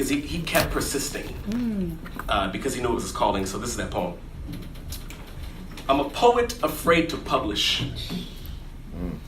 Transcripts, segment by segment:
because he kept persisting because he knew it was his calling. So this is that poem. I'm a poet afraid to publish.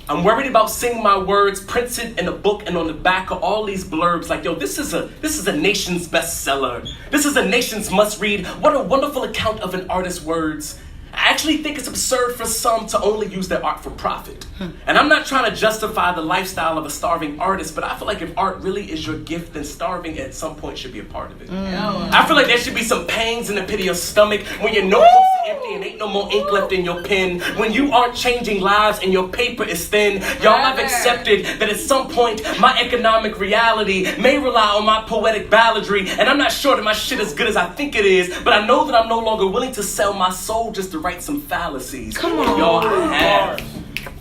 I'm worried about seeing my words printed in a book and on the back of all these blurbs like, yo, this is a nation's bestseller. This is a nation's must read. What a wonderful account of an artist's words. I actually think it's absurd for some to only use their art for profit. And I'm not trying to justify the lifestyle of a starving artist, but I feel like if art really is your gift, then starving at some point should be a part of it. I feel like there should be some pangs in the pit of your stomach when your notebook's empty and ain't no more ink left in your pen. When you aren't changing lives and your paper is thin. Y'all, I've accepted that at some point my economic reality may rely on my poetic balladry, and I'm not sure that my shit is as good as I think it is, but I know that I'm no longer willing to sell my soul just to write some fallacies. Come on. Y'all,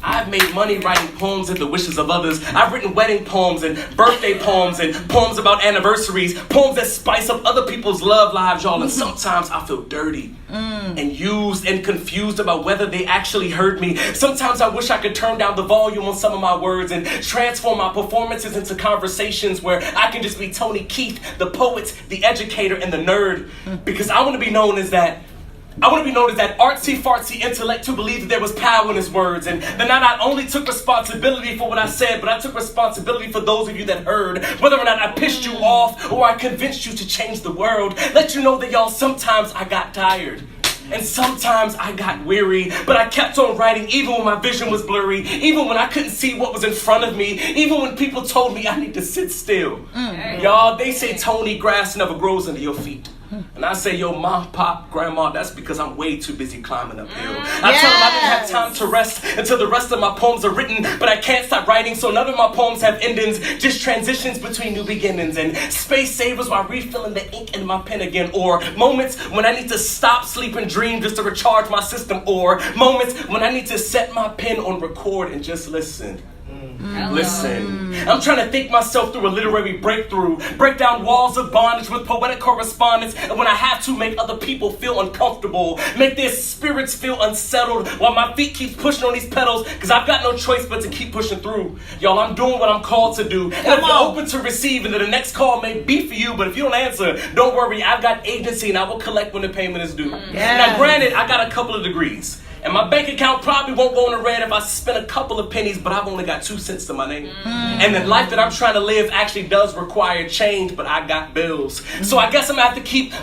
I've made money writing poems at the wishes of others. I've written wedding poems and birthday poems and poems about anniversaries, poems that spice up other people's love lives, y'all. And sometimes I feel dirty and used and confused about whether they actually heard me. Sometimes I wish I could turn down the volume on some of my words and transform my performances into conversations where I can just be Tony Keith, the poet, the educator, and the nerd. Because I want to be known as that artsy fartsy intellect who believed that there was power in his words, and that I not only took responsibility for what I said, but I took responsibility for those of you that heard. Whether or not I pissed you off or I convinced you to change the world, let you know that y'all, sometimes I got tired. And sometimes I got weary, but I kept on writing even when my vision was blurry, even when I couldn't see what was in front of me, even when people told me I need to sit still. Y'all, they say, Tony, grass never grows under your feet. And I say, yo, mom, pop, grandma, that's because I'm way too busy climbing uphill. I tell them I didn't have time to rest until the rest of my poems are written, but I can't stop writing, so none of my poems have endings, just transitions between new beginnings and space savers while refilling the ink in my pen again, or moments when I need to stop, sleep, and dream just to recharge my system, or moments when I need to set my pen on record and just listen. Listen, I'm trying to think myself through a literary breakthrough, break down walls of bondage with poetic correspondence, and when I have to, make other people feel uncomfortable, make their spirits feel unsettled while my feet keep pushing on these pedals, because I've got no choice but to keep pushing through. Y'all, I'm doing what I'm called to do, and if you're open to receive, and then the next call may be for you, but if you don't answer, don't worry, I've got agency and I will collect when the payment is due. Now granted, I got a couple of degrees, and my bank account probably won't go in the red if I spend a couple of pennies, but I've only got 2 cents to my name. And the life that I'm trying to live actually does require change, but I got bills. So I guess I'm gonna have to keep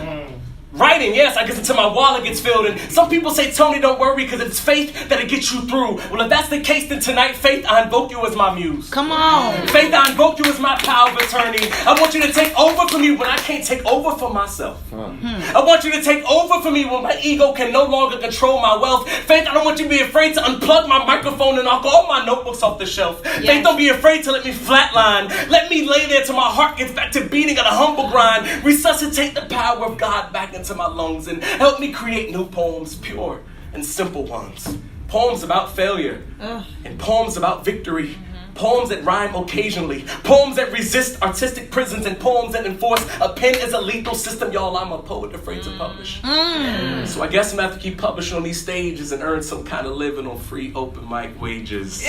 writing, yes, I guess, until my wallet gets filled. And some people say, Tony, don't worry, because it's faith that'll get you through. Well, if that's the case, then tonight, Faith, I invoke you as my muse. Come on. Faith, I invoke you as my power of attorney. I want you to take over for me when I can't take over for myself. I want you to take over for me when my ego can no longer control my wealth. Faith, I don't want you to be afraid to unplug my microphone and knock all my notebooks off the shelf. Yes. Faith, don't be afraid to let me flatline. Let me lay there till my heart gets back to beating at a humble grind. Resuscitate the power of God back into my lungs and help me create new poems, pure and simple ones. Poems about failure and poems about victory. Poems that rhyme occasionally. Poems that resist artistic prisons and poems that enforce a pen is a lethal system. Y'all, I'm a poet afraid to publish. So I guess I'm gonna have to keep publishing on these stages and earn some kind of living on free open mic wages.